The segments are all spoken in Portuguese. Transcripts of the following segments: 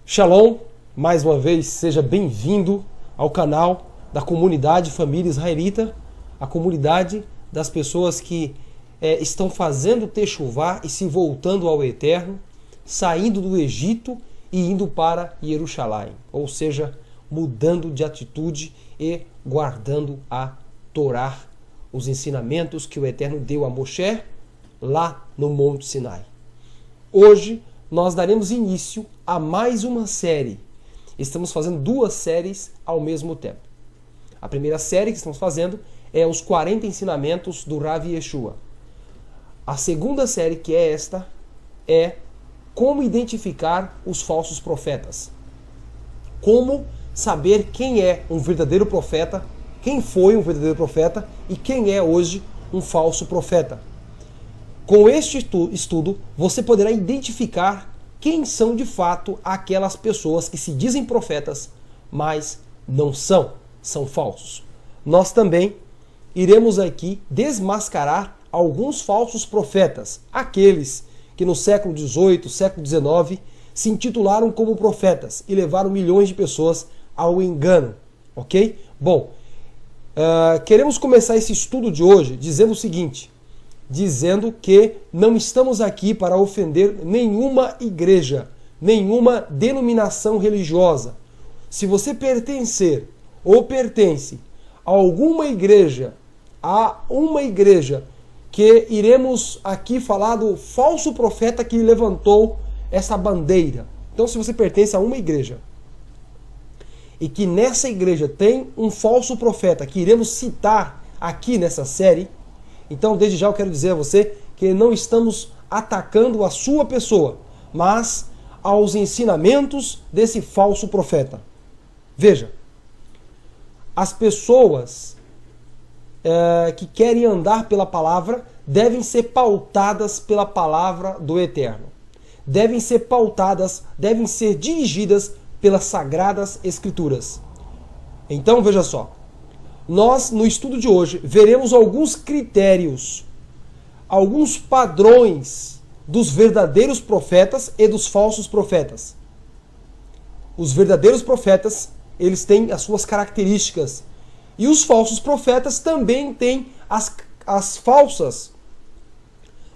Shalom, mais uma vez, seja bem-vindo ao canal da comunidade Família Israelita, a comunidade das pessoas que estão fazendo Techuvá e se voltando ao Eterno, saindo do Egito e indo para Jerusalém, ou seja, mudando de atitude e guardando a Torá, os ensinamentos que o Eterno deu a Moshe lá no Monte Sinai. Hoje nós daremos início a mais uma série. Estamos fazendo duas séries ao mesmo tempo. A primeira série que estamos fazendo é os 40 ensinamentos do Rav Yeshua. A segunda série, que é esta, é como identificar os falsos profetas. Como saber quem é um verdadeiro profeta, quem foi um verdadeiro profeta e quem é hoje um falso profeta. Com este estudo, você poderá identificar quem são de fato aquelas pessoas que se dizem profetas, mas não são, são falsos. Nós também iremos aqui desmascarar alguns falsos profetas, aqueles que no século XVIII, século XIX, se intitularam como profetas e levaram milhões de pessoas ao engano, ok? Bom, queremos começar esse estudo de hoje dizendo o seguinte: dizendo que não estamos aqui para ofender nenhuma igreja, nenhuma denominação religiosa. Se você pertencer ou pertence a alguma igreja, a uma igreja que iremos aqui falar do falso profeta que levantou essa bandeira. Então, se você pertence a uma igreja e que nessa igreja tem um falso profeta que iremos citar aqui nessa série, então, desde já eu quero dizer a você que não estamos atacando a sua pessoa, mas aos ensinamentos desse falso profeta. Veja, as pessoas que querem andar pela palavra devem ser pautadas pela palavra do Eterno. Devem ser pautadas, devem ser dirigidas pelas Sagradas Escrituras. Então, veja só. Nós, no estudo de hoje, veremos alguns critérios, alguns padrões dos verdadeiros profetas e dos falsos profetas. Os verdadeiros profetas, eles têm as suas características. E os falsos profetas também têm as falsas,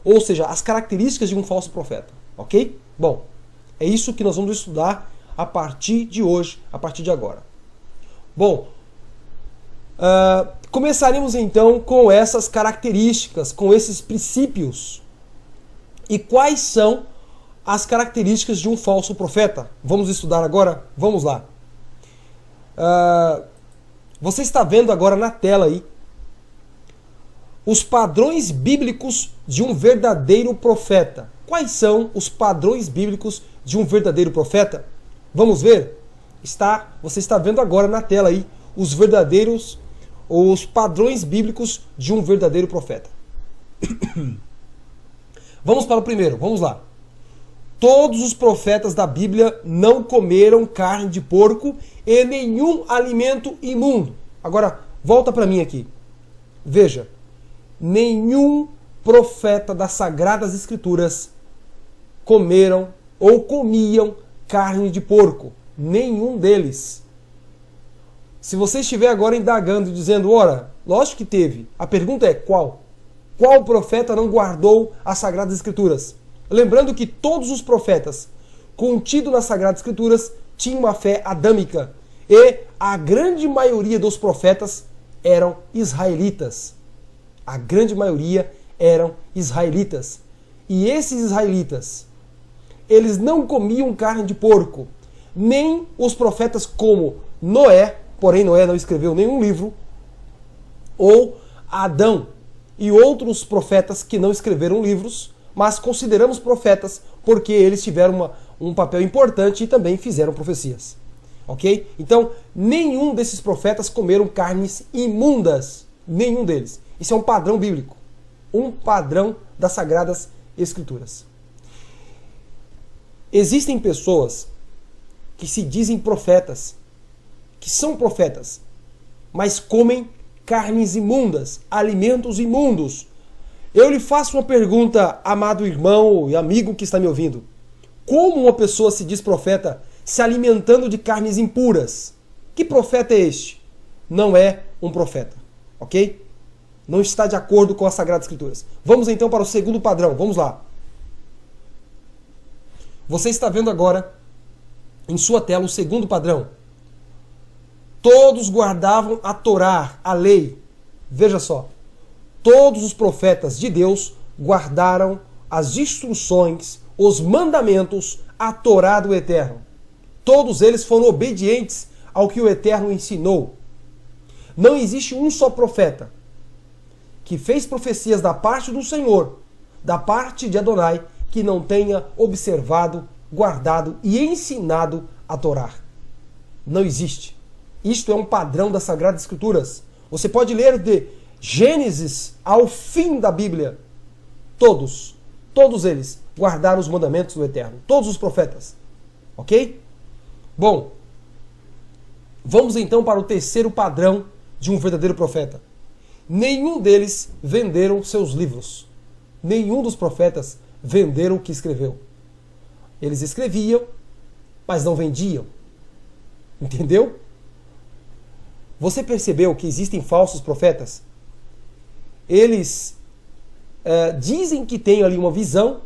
ou seja, as características de um falso profeta. Ok? Bom, é isso que nós vamos estudar a partir de hoje, a partir de agora. Bom, começaremos então com essas características, com esses princípios. E quais são as características de um falso profeta? Vamos estudar agora? Vamos lá. Você está vendo agora na tela aí os padrões bíblicos de um verdadeiro profeta. Quais são os padrões bíblicos de um verdadeiro profeta? Vamos ver? Você está vendo agora na tela aí os padrões bíblicos de um verdadeiro profeta. Vamos para o primeiro, vamos lá. Todos os profetas da Bíblia não comeram carne de porco e nenhum alimento imundo. Agora, volta para mim aqui. Veja, nenhum profeta das Sagradas Escrituras comeram ou comiam carne de porco. Nenhum deles. Se você estiver agora indagando e dizendo, ora, lógico que teve. A pergunta é qual? Qual profeta não guardou as Sagradas Escrituras? Lembrando que todos os profetas contidos nas Sagradas Escrituras tinham uma fé adâmica. E a grande maioria dos profetas eram israelitas. A grande maioria eram israelitas. E esses israelitas, eles não comiam carne de porco. Nem os profetas como Noé, porém Noé não escreveu nenhum livro, ou Adão e outros profetas que não escreveram livros, mas consideramos profetas porque eles tiveram um papel importante e também fizeram profecias. Ok? Então, nenhum desses profetas comeram carnes imundas. Nenhum deles. Isso é um padrão bíblico. Um padrão das Sagradas Escrituras. Existem pessoas que se dizem profetas, que são profetas, mas comem carnes imundas, alimentos imundos. Eu lhe faço uma pergunta, amado irmão e amigo que está me ouvindo. Como uma pessoa se diz profeta se alimentando de carnes impuras? Que profeta é este? Não é um profeta, ok? Não está de acordo com as Sagradas Escrituras. Vamos então para o segundo padrão, vamos lá. Você está vendo agora em sua tela o segundo padrão. Todos guardavam a Torá, a lei. Veja só. Todos os profetas de Deus guardaram as instruções, os mandamentos, a Torá do Eterno. Todos eles foram obedientes ao que o Eterno ensinou. Não existe um só profeta que fez profecias da parte do Senhor, da parte de Adonai, que não tenha observado, guardado e ensinado a Torá. Não existe. Isto é um padrão das Sagradas Escrituras. Você pode ler de Gênesis ao fim da Bíblia. Todos eles guardaram os mandamentos do Eterno. Todos os profetas. Ok? Bom, vamos então para o terceiro padrão de um verdadeiro profeta. Nenhum deles venderam seus livros. Nenhum dos profetas venderam o que escreveu. Eles escreviam, mas não vendiam. Entendeu? Você percebeu que existem falsos profetas? Eles dizem que têm ali uma visão,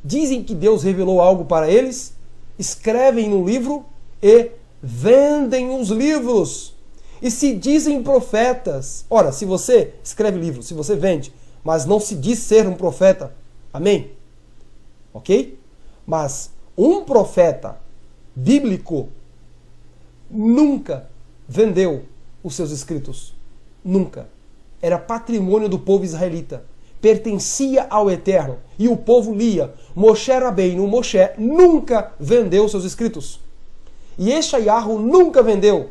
dizem que Deus revelou algo para eles, escrevem no livro e vendem os livros. E se dizem profetas. Ora, se você escreve livro, se você vende, mas não se diz ser um profeta, amém? Ok? Mas um profeta bíblico nunca vendeu os seus escritos. Nunca. Era patrimônio do povo israelita. Pertencia ao Eterno. E o povo lia. Moshe Rabbeinu, Moshe, nunca vendeu os seus escritos. E Yeshayahu nunca vendeu.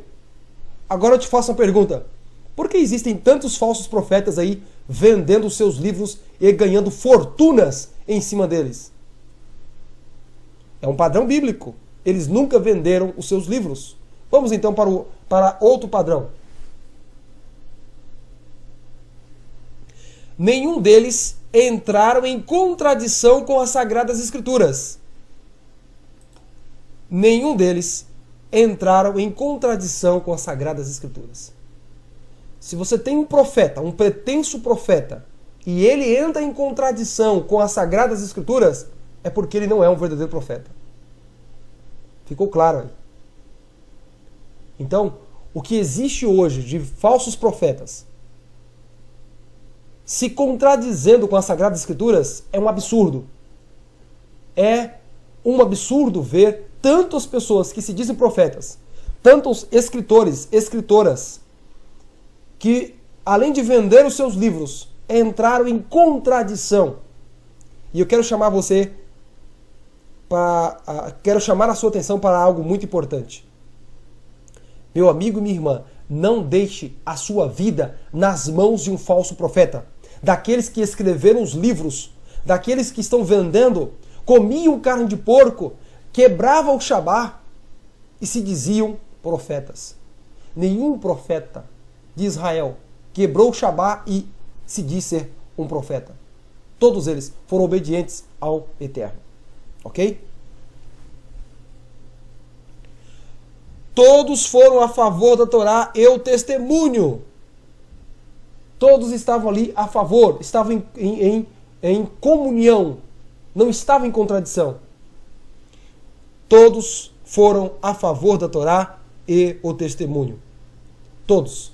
Agora eu te faço uma pergunta. Por que existem tantos falsos profetas aí vendendo os seus livros e ganhando fortunas em cima deles? É um padrão bíblico. Eles nunca venderam os seus livros. Vamos então para outro padrão. Nenhum deles entraram em contradição com as Sagradas Escrituras. Nenhum deles entraram em contradição com as Sagradas Escrituras. Se você tem um profeta, um pretenso profeta, e ele entra em contradição com as Sagradas Escrituras, é porque ele não é um verdadeiro profeta. Ficou claro aí? Então, o que existe hoje de falsos profetas se contradizendo com as Sagradas Escrituras é um absurdo. É um absurdo ver tantas pessoas que se dizem profetas, tantos escritores, escritoras, que além de vender os seus livros, entraram em contradição. E eu quero chamar você quero chamar a sua atenção para algo muito importante. Meu amigo e minha irmã, não deixe a sua vida nas mãos de um falso profeta. Daqueles que escreveram os livros, daqueles que estão vendendo, comiam carne de porco, quebravam o Shabá e se diziam profetas. Nenhum profeta de Israel quebrou o Shabá e se diz ser um profeta. Todos eles foram obedientes ao Eterno. Ok? Todos foram a favor da Torá e o testemunho. Todos estavam ali a favor, estavam em comunhão, não estavam em contradição. Todos foram a favor da Torá e o testemunho. Todos.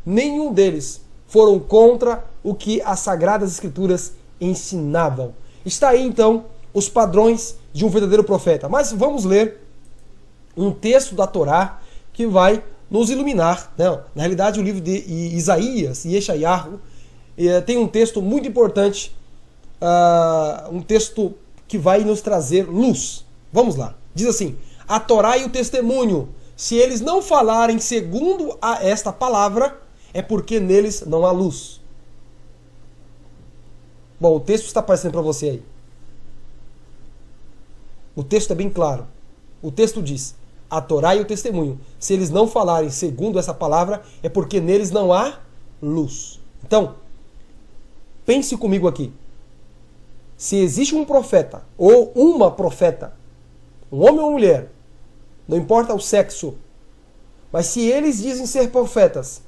Nenhum deles foram contra o que as Sagradas Escrituras ensinavam. Está aí então os padrões de um verdadeiro profeta. Mas vamos ler um texto da Torá que vai nos iluminar. Não, na realidade, o livro de Isaías e Yeshayahu tem um texto muito importante, um texto que vai nos trazer luz. Vamos lá. Diz assim: a Torá e o testemunho, se eles não falarem segundo esta palavra, é porque neles não há luz. Bom, o texto está aparecendo para você aí. O texto é bem claro. O texto diz: a Torá e o testemunho. Se eles não falarem segundo essa palavra, é porque neles não há luz. Então, pense comigo aqui. Se existe um profeta ou uma profeta, um homem ou mulher, não importa o sexo, mas se eles dizem ser profetas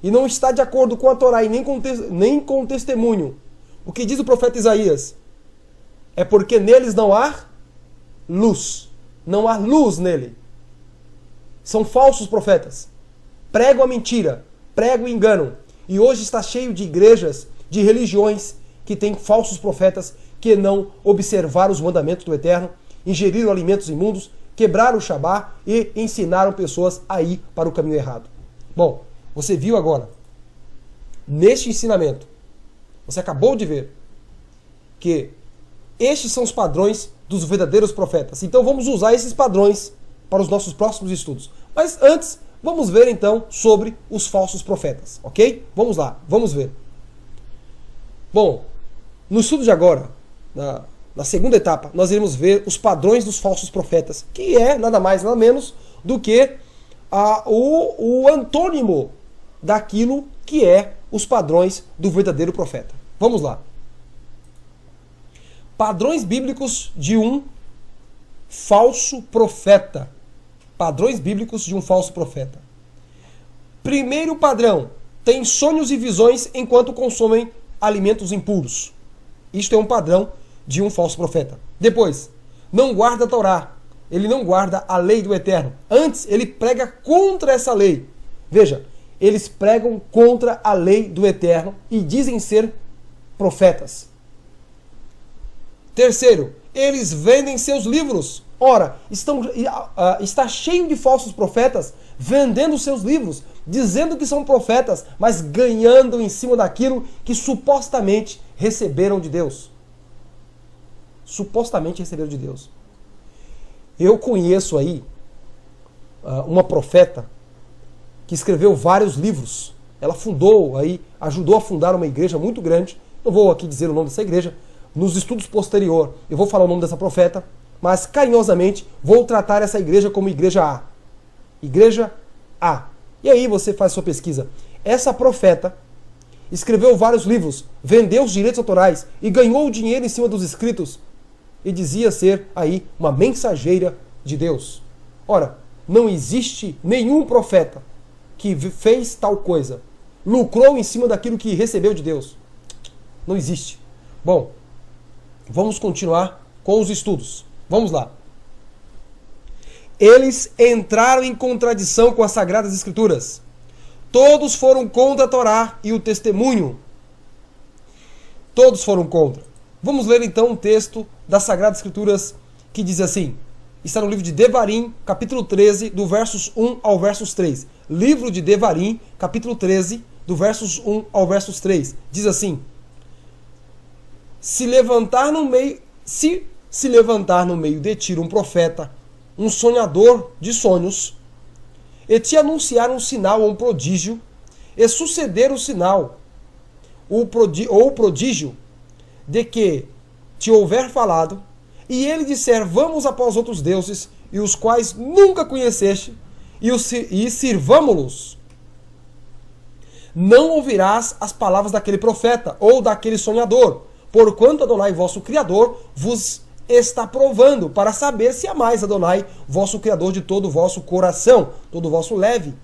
e não está de acordo com a Torá e nem com o testemunho, o que diz o profeta Isaías? É porque neles não há luz. Não há luz nele. São falsos profetas. Pregam a mentira, pregam o engano. E hoje está cheio de igrejas, de religiões que têm falsos profetas que não observaram os mandamentos do Eterno, ingeriram alimentos imundos, quebraram o Shabá e ensinaram pessoas a ir para o caminho errado. Bom, você viu agora, neste ensinamento, você acabou de ver que estes são os padrões dos verdadeiros profetas. Então vamos usar esses padrões para os nossos próximos estudos. Mas antes, vamos ver então sobre os falsos profetas, ok? Vamos lá, vamos ver. Bom, no estudo de agora, na segunda etapa, nós iremos ver os padrões dos falsos profetas, que é nada mais, nada menos do que o antônimo daquilo que é os padrões do verdadeiro profeta. Vamos lá. Padrões bíblicos de um falso profeta. Padrões bíblicos de um falso profeta. Primeiro padrão: tem sonhos e visões enquanto consomem alimentos impuros. Isto é um padrão de um falso profeta. Depois, não guarda a Torá. Ele não guarda a lei do Eterno. Antes, ele prega contra essa lei. Veja, eles pregam contra a lei do Eterno e dizem ser profetas. Terceiro, eles vendem seus livros. Ora, está cheio de falsos profetas vendendo seus livros, dizendo que são profetas, mas ganhando em cima daquilo que supostamente receberam de Deus. Supostamente receberam de Deus. Eu conheço aí uma profeta que escreveu vários livros. Ela fundou aí, ajudou a fundar uma igreja muito grande. Não vou aqui dizer o nome dessa igreja. Nos estudos posteriores eu vou falar o nome dessa profeta, mas carinhosamente vou tratar essa igreja como Igreja A. Igreja A. E aí você faz sua pesquisa. Essa profeta escreveu vários livros, vendeu os direitos autorais e ganhou dinheiro em cima dos escritos e dizia ser aí uma mensageira de Deus. Ora, não existe nenhum profeta que fez tal coisa, lucrou em cima daquilo que recebeu de Deus. Não existe. Bom, vamos continuar com os estudos. Vamos lá. Eles entraram em contradição com as Sagradas Escrituras. Todos foram contra a Torá e o testemunho. Todos foram contra. Vamos ler então um texto das Sagradas Escrituras que diz assim. Está no livro de Devarim, capítulo 13, do versos 1 ao versos 3. Livro de Devarim, capítulo 13, do versos 1 ao versos 3. Diz assim: Se levantar no meio de ti um profeta, um sonhador de sonhos, e te anunciar um sinal ou um prodígio, e suceder o sinal ou o prodígio de que te houver falado, e ele disser, vamos após outros deuses, e os quais nunca conheceste, e sirvamo-los, não ouvirás as palavras daquele profeta, ou daquele sonhador, porquanto Adonai, vosso Criador, vos está provando, para saber se amais Adonai, vosso Criador, de todo o vosso coração, todo o vosso leve,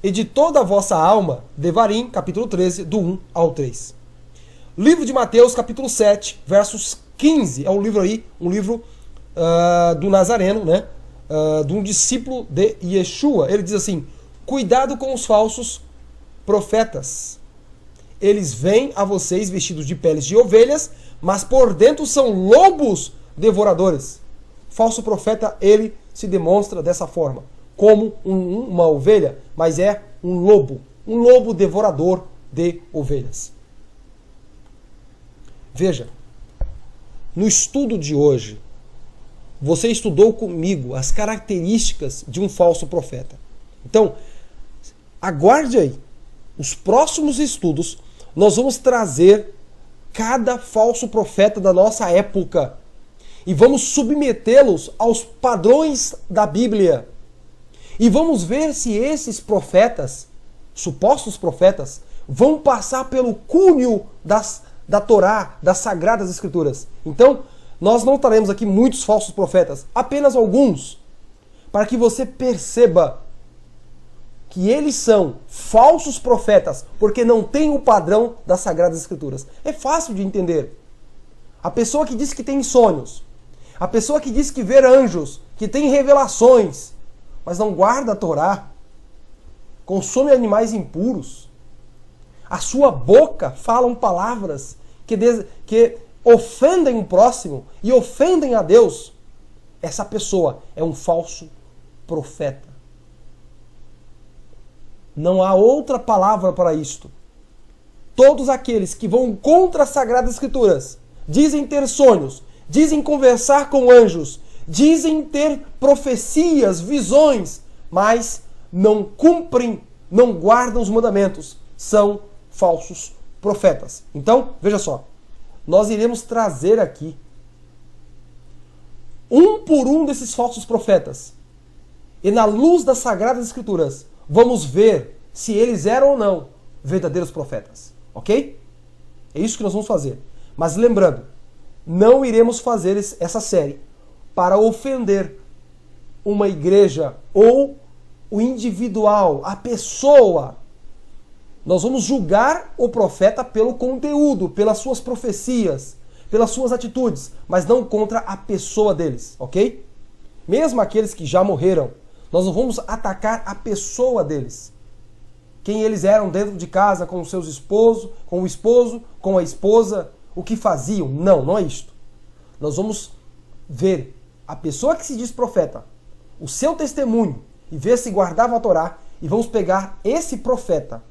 e de toda a vossa alma. Devarim, capítulo 13, do 1 ao 3. Livro de Mateus, capítulo 7, versos 15. É um livro aí, um livro do Nazareno, né? De um discípulo de Yeshua. Ele diz assim: cuidado com os falsos profetas. Eles vêm a vocês vestidos de peles de ovelhas, mas por dentro são lobos devoradores. Falso profeta, ele se demonstra dessa forma, como uma ovelha, mas é um lobo devorador de ovelhas. Veja, no estudo de hoje, você estudou comigo as características de um falso profeta. Então, aguarde aí. Os próximos estudos, nós vamos trazer cada falso profeta da nossa época. e vamos submetê-los aos padrões da Bíblia. E vamos ver se esses profetas, supostos profetas, vão passar pelo cunho da Torá, das Sagradas Escrituras. Então, nós não traremos aqui muitos falsos profetas, apenas alguns, para que você perceba que eles são falsos profetas, porque não têm o padrão das Sagradas Escrituras. É fácil de entender. A pessoa que diz que tem sonhos, a pessoa que diz que vê anjos, que tem revelações, mas não guarda a Torá, consome animais impuros, a sua boca falam palavras que ofendem o próximo e ofendem a Deus, essa pessoa é um falso profeta. Não há outra palavra para isto. Todos aqueles que vão contra as Sagradas Escrituras, dizem ter sonhos, dizem conversar com anjos, dizem ter profecias, visões, mas não cumprem, não guardam os mandamentos, são falsos profetas. Então, veja só, nós iremos trazer aqui um por um desses falsos profetas. E na luz das Sagradas Escrituras, vamos ver se eles eram ou não verdadeiros profetas. Ok? É isso que nós vamos fazer. Mas lembrando, não iremos fazer essa série para ofender uma igreja ou o individual, a pessoa. Nós vamos julgar o profeta pelo conteúdo, pelas suas profecias, pelas suas atitudes, mas não contra a pessoa deles, ok? Mesmo aqueles que já morreram, nós não vamos atacar a pessoa deles. Quem eles eram dentro de casa com os seus esposos, com o esposo, com a esposa, o que faziam. Não, não é isto. Nós vamos ver a pessoa que se diz profeta, o seu testemunho, e ver se guardava a Torá, e vamos pegar esse profeta,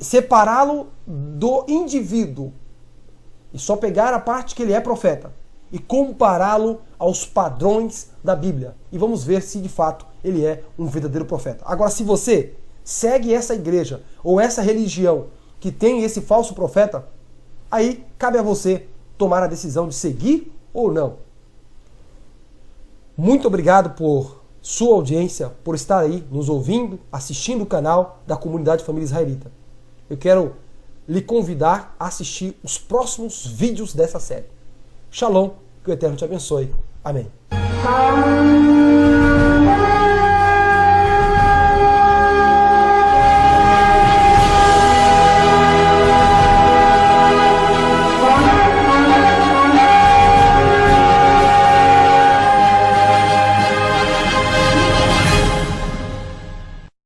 separá-lo do indivíduo, e só pegar a parte que ele é profeta, e compará-lo aos padrões da Bíblia. E vamos ver se de fato ele é um verdadeiro profeta. Agora, se você segue essa igreja ou essa religião que tem esse falso profeta, aí cabe a você tomar a decisão de seguir ou não. Muito obrigado por sua audiência, por estar aí nos ouvindo, assistindo o canal da Comunidade Família Israelita. Eu quero lhe convidar a assistir os próximos vídeos dessa série. Shalom, que o Eterno te abençoe. Amém.